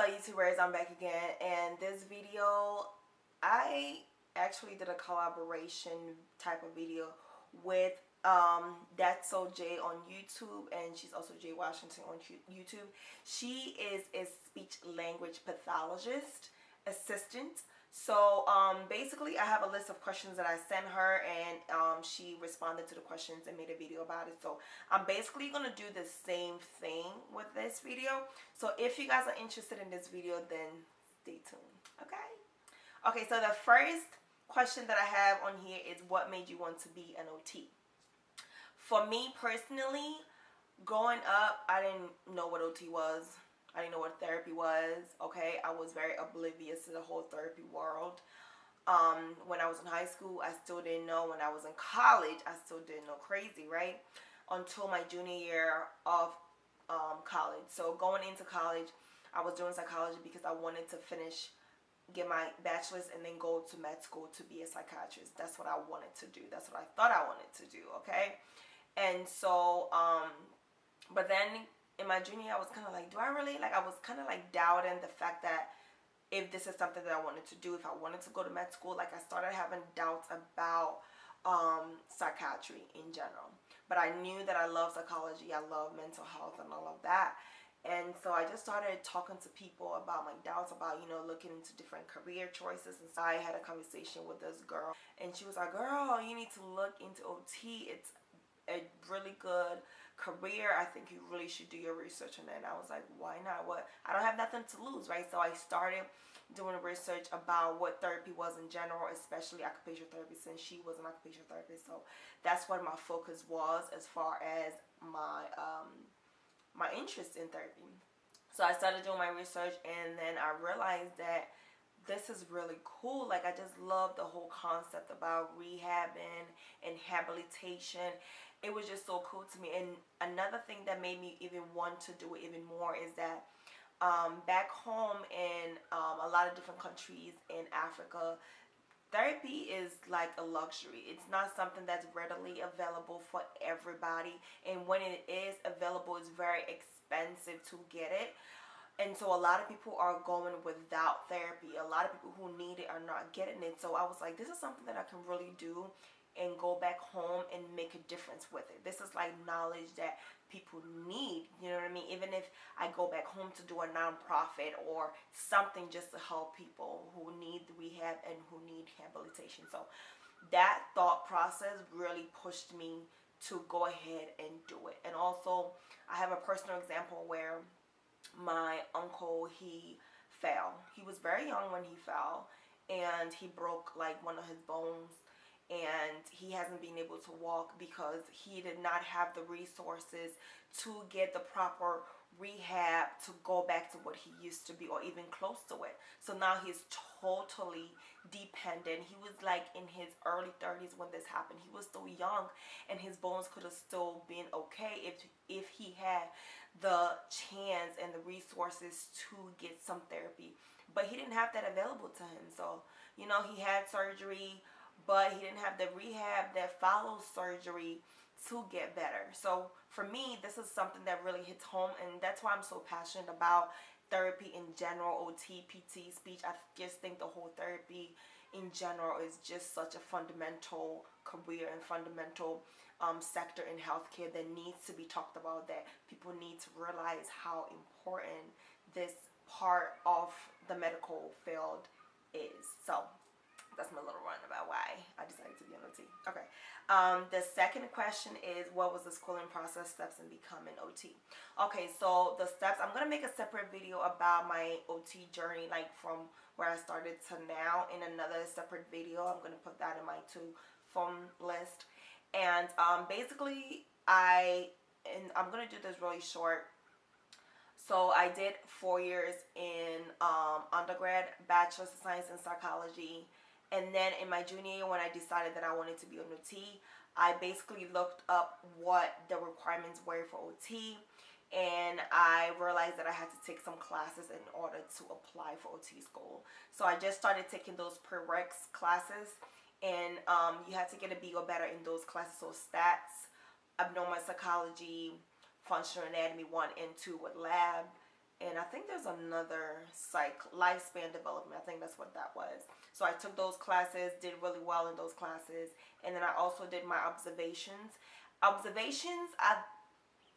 YouTubers, I'm back again, and this video I actually did a collaboration type of video with That's So Jay on YouTube, and she's also Jay Washington on YouTube. She is a speech language pathologist assistant. So basically I have a list of questions that I sent her, and she responded to the questions and made a video about it. So I'm basically going to do the same thing with this video. So if you guys are interested in this video, then stay tuned. Okay, so the first question that I have on here is, what made you want to be an OT? For me personally, growing up, I didn't know what OT was. I didn't know what therapy was. Okay, I was very oblivious to the whole therapy world. When I was in high school, I still didn't know. When I was in college, I still didn't know. Crazy, right? Until my junior year of college. So going into college, I was doing psychology because I wanted to get my bachelor's and then go to med school to be a psychiatrist. That's what I wanted to do. That's what I thought I wanted to do. Okay, and so but then in my junior year, I was kind of like, do I really, like, I was kind of like doubting the fact that if this is something that I wanted to do, if I wanted to go to med school. Like, I started having doubts about psychiatry in general. But I knew that I love psychology, I love mental health and all of that. And so I just started talking to people about my doubts, about, looking into different career choices. And so I had a conversation with this girl, and she was like, girl, you need to look into OT. It's a really good career. I think you really should do your research on it. And I was like, why not? What? I don't have nothing to lose, right? So I started doing research about what therapy was in general, especially occupational therapy, since she was an occupational therapist. So that's what my focus was as far as my my interest in therapy. So I started doing my research, and then I realized that this is really cool. Like, I just love the whole concept about rehabbing and habilitation. It was just so cool to me. And another thing that made me even want to do it even more is that back home in a lot of different countries in Africa, therapy is like a luxury. It's not something that's readily available for everybody, and when it is available, it's very expensive to get it. And so a lot of people are going without therapy. A lot of people who need it are not getting it. So I was like, this is something that I can really do and go back home and make a difference with it. This is like knowledge that people need, you know what I mean? Even if I go back home to do a nonprofit or something just to help people who need rehab and who need rehabilitation. So that thought process really pushed me to go ahead and do it. And also, I have a personal example where my uncle, he fell. He was very young when he fell, and he broke like one of his bones, and he hasn't been able to walk because he did not have the resources to get the proper rehab to go back to what he used to be, or even close to it. So now he's totally dependent. He was like in his early 30s when this happened. He was still young, and his bones could have still been okay if he had the chance and the resources to get some therapy. But he didn't have that available to him. So, he had surgery, but he didn't have the rehab that follows surgery to get better. So for me, this is something that really hits home, and that's why I'm so passionate about therapy in general, OT, PT, speech. I just think the whole therapy in general is just such a fundamental career and fundamental sector in healthcare that needs to be talked about, that people need to realize how important this part of the medical field is. So that's my little run about why I decided to be an OT. Okay. The second question is, what was the schooling process, steps in becoming OT? Okay, so the steps, I'm going to make a separate video about my OT journey, like from where I started to now, in another separate video. I'm going to put that in my phone list. And basically, I'm going to do this really short. So I did 4 years in undergrad, bachelor's of science in psychology. And then in my junior year, when I decided that I wanted to be an OT, I basically looked up what the requirements were for OT, and I realized that I had to take some classes in order to apply for OT school. So I just started taking those prereqs classes, and you had to get a B or better in those classes. So stats, abnormal psychology, functional anatomy 1 and 2 with lab, and I think there's another lifespan development. I think that's what that was. So I took those classes, did really well in those classes, and then I also did my observations.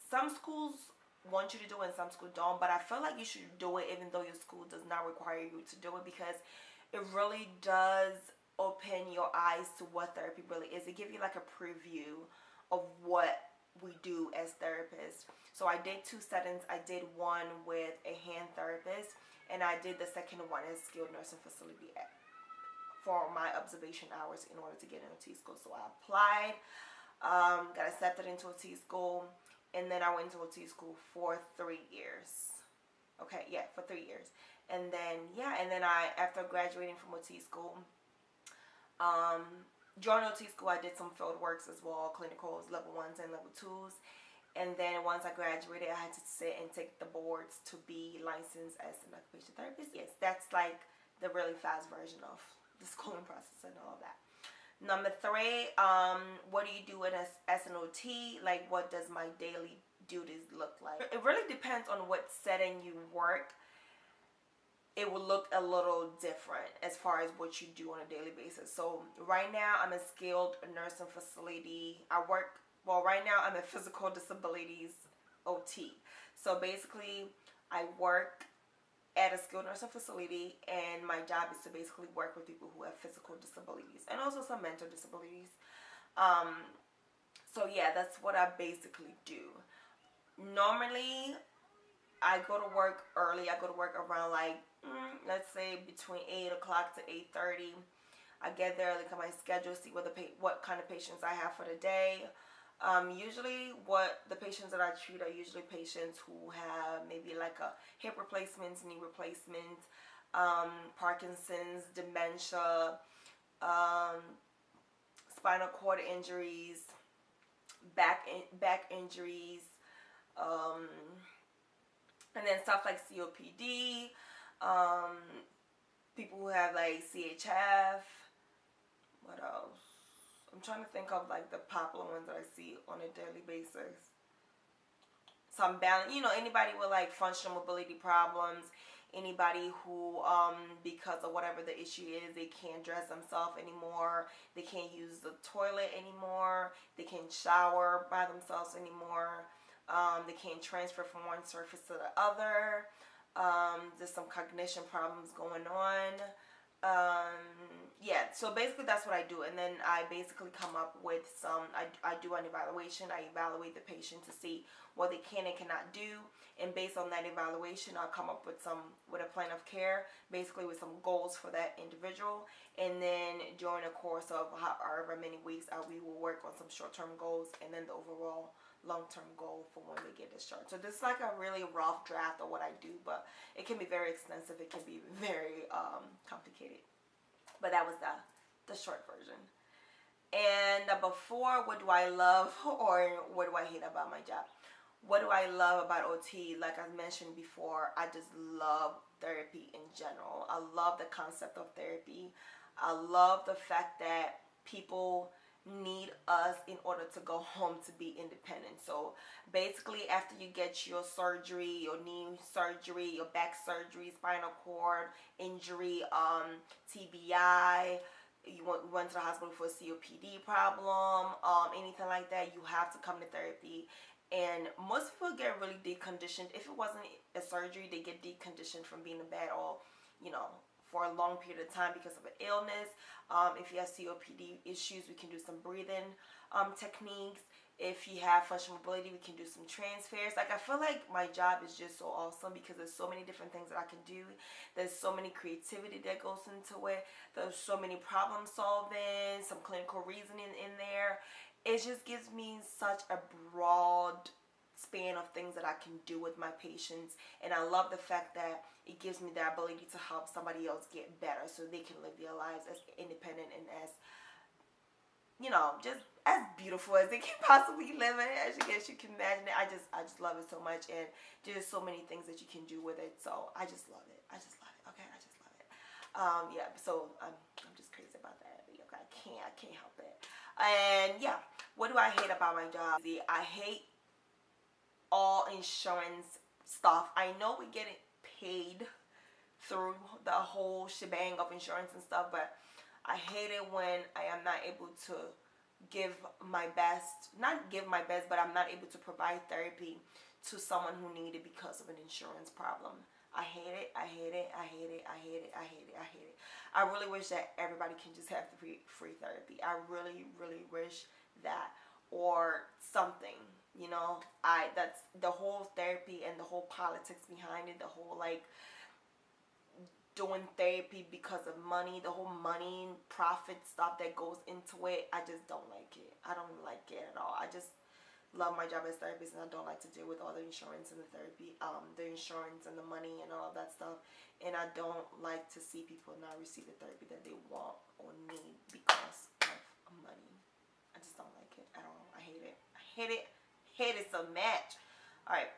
Some schools want you to do it and some schools don't, but I feel like you should do it even though your school does not require you to do it, because it really does open your eyes to what therapy really is. It gives you like a preview of what we do as therapists. So I did 2 settings. I did one with a hand therapist, and I did the second one as skilled nursing facility for my observation hours in order to get into T school. So I applied, got accepted into a T school, and then I went to a T school for 3 years. Okay, yeah, for 3 years. And then after graduating from a T school, during OT school, I did some field works as well, clinicals, level 1s and level 2s. And then once I graduated, I had to sit and take the boards to be licensed as an occupational therapist. Yes, that's like the really fast version of the schooling process and all of that. Number 3, what do you do as an OT? Like, what does my daily duties look like? It really depends on what setting you work. It will look a little different as far as what you do on a daily basis. So right now I'm a skilled nursing facility. Right now I'm a physical disabilities OT. So basically I work at a skilled nursing facility, and my job is to basically work with people who have physical disabilities and also some mental disabilities. So yeah, that's what I basically do. Normally I go to work early. I go to work around let's say between 8 o'clock to 8:30. I get there, look at my schedule, see what kind of patients I have for the day. Usually what the patients that I treat are usually patients who have maybe like a hip replacements, knee replacements, Parkinson's, dementia, spinal cord injuries, back injuries, and then stuff like COPD, people who have like CHF. What else? I'm trying to think of like the popular ones that I see on a daily basis. Some balance, anybody with like functional mobility problems, anybody who, because of whatever the issue is, they can't dress themselves anymore, they can't use the toilet anymore, they can't shower by themselves anymore, they can't transfer from one surface to the other, there's some cognition problems going on. Yeah, so basically that's what I do. And then I basically come up with I do an evaluation. I evaluate the patient to see what they can and cannot do, and based on that evaluation I'll come up with a plan of care, basically with some goals for that individual. And then during the course of however many weeks we will work on some short-term goals, and then the overall long-term goal for when they get discharged. So this is like a really rough draft of what I do, but it can be very extensive. It can be very complicated. But that was the short version. And number 4, what do I love or what do I hate about my job? What do I love about OT? Like I mentioned before, I just love therapy in general. I love the concept of therapy. I love the fact that people need us in order to go home to be independent. So basically after you get your surgery, your knee surgery, your back surgery, spinal cord injury, TBI, you went to the hospital for a COPD problem, anything like that, you have to come to therapy. And most people get really deconditioned. If it wasn't a surgery, they get deconditioned from being in bed or, for a long period of time because of an illness. If you have COPD issues, we can do some breathing techniques. If you have functional mobility, we can do some transfers. Like, I feel like my job is just so awesome because there's so many different things that I can do. There's so many creativity that goes into it. There's so many problem solving, some clinical reasoning in there. It just gives me such a broad span of things that I can do with my patients, and I love the fact that it gives me the ability to help somebody else get better so they can live their lives as independent and as, just as beautiful as they can possibly live it. As you guess you can imagine it. I just love it so much, and there's so many things that you can do with it. So I just love it. Okay, I just love it. Yeah. So I'm just crazy about that. Okay, I can't help it. And yeah, what do I hate about my job? I hate all insurance stuff. I know we get it paid through the whole shebang of insurance and stuff, but I hate it when I am not able to give my best, not give my best, but I'm not able to provide therapy to someone who needs it because of an insurance problem. I hate it. I hate it. I hate it. I hate it. I hate it. I hate it. I really wish that everybody can just have the free therapy. I really, really wish that, or something. You know, that's the whole therapy and the whole politics behind it. The whole like doing therapy because of money, the whole money and profit stuff that goes into it. I just don't like it. I don't like it at all. I just love my job as a therapist, and I don't like to deal with all the insurance and the therapy, the insurance and the money and all of that stuff. And I don't like to see people not receive the therapy that they want or need because of money. I just don't like it at all. I hate it. I hate it. Hate it so much. All right.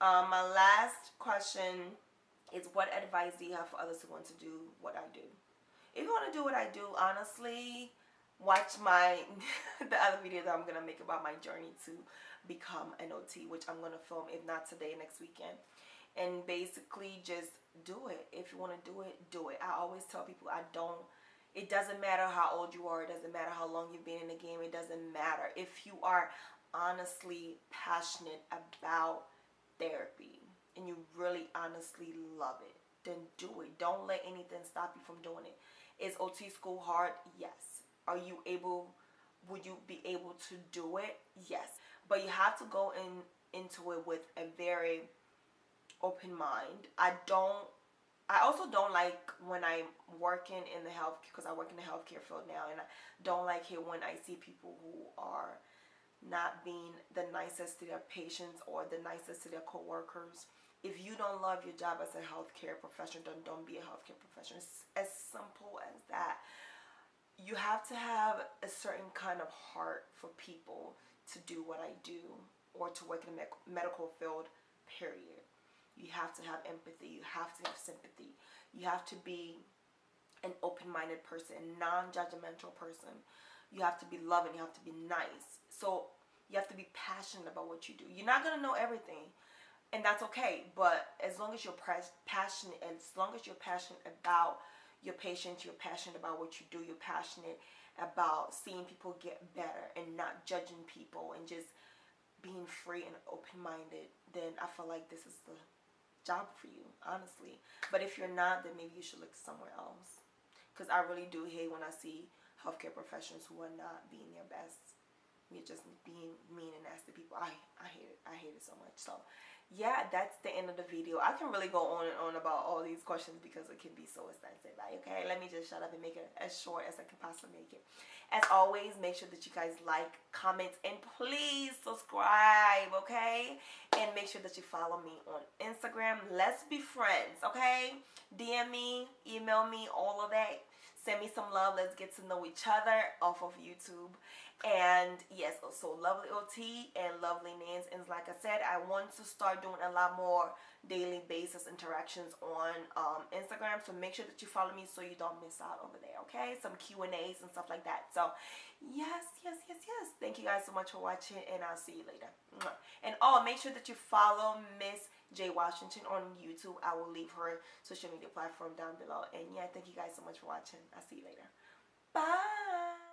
My last question is, what advice do you have for others who want to do what I do? If you want to do what I do, honestly, watch my the other video that I'm gonna make about my journey to become an OT, which I'm gonna film, if not today, next weekend. And basically just do it. If you want to do it, do it. I always tell people, it doesn't matter how old you are, it doesn't matter how long you've been in the game, it doesn't matter. If you are honestly passionate about therapy and you really honestly love it, then do it. Don't let anything stop you from doing it. Is OT school hard? Yes. Would you be able to do it? Yes. But you have to go into it with a very open mind. I also don't like when I'm working in the health, because I work in the healthcare field now, and I don't like it when I see people who are not being the nicest to their patients or the nicest to their coworkers. If you don't love your job as a healthcare professional, then don't be a healthcare professional. It's as simple as that. You have to have a certain kind of heart for people to do what I do, or to work in the medical field, period. You have to have empathy. You have to have sympathy. You have to be an open-minded person, a non-judgmental person. You have to be loving. You have to be nice. So you have to be passionate about what you do. You're not going to know everything, and that's okay. But as long as you're passionate, and as long as you're passionate about your patients, you're passionate about what you do, you're passionate about seeing people get better and not judging people and just being free and open-minded, then I feel like this is the job for you, honestly. But if you're not, then maybe you should look somewhere else. Because I really do hate when I see healthcare professionals who are not being their best. You're just being mean and nasty people. I hate it. I hate it so much. So yeah, that's the end of the video. I can really go on and on about all these questions because it can be so extensive. Okay, let me just shut up and make it as short as I can possibly make it. As always, make sure that you guys like, comment, and please subscribe, okay? And make sure that you follow me on Instagram. Let's be friends, okay? DM me, email me, all of that. Send me some love. Let's get to know each other off of YouTube. And yes, also Lovely OT and Lovely Names. And like I said, I want to start doing a lot more daily basis interactions on Instagram. So make sure that you follow me so you don't miss out over there, okay? Some Q&As and stuff like that. So yes. Thank you guys so much for watching, and I'll see you later. And make sure that you follow Miss J Washington on YouTube. I will leave her social media platform down below. And yeah, thank you guys so much for watching. I'll see you later. Bye.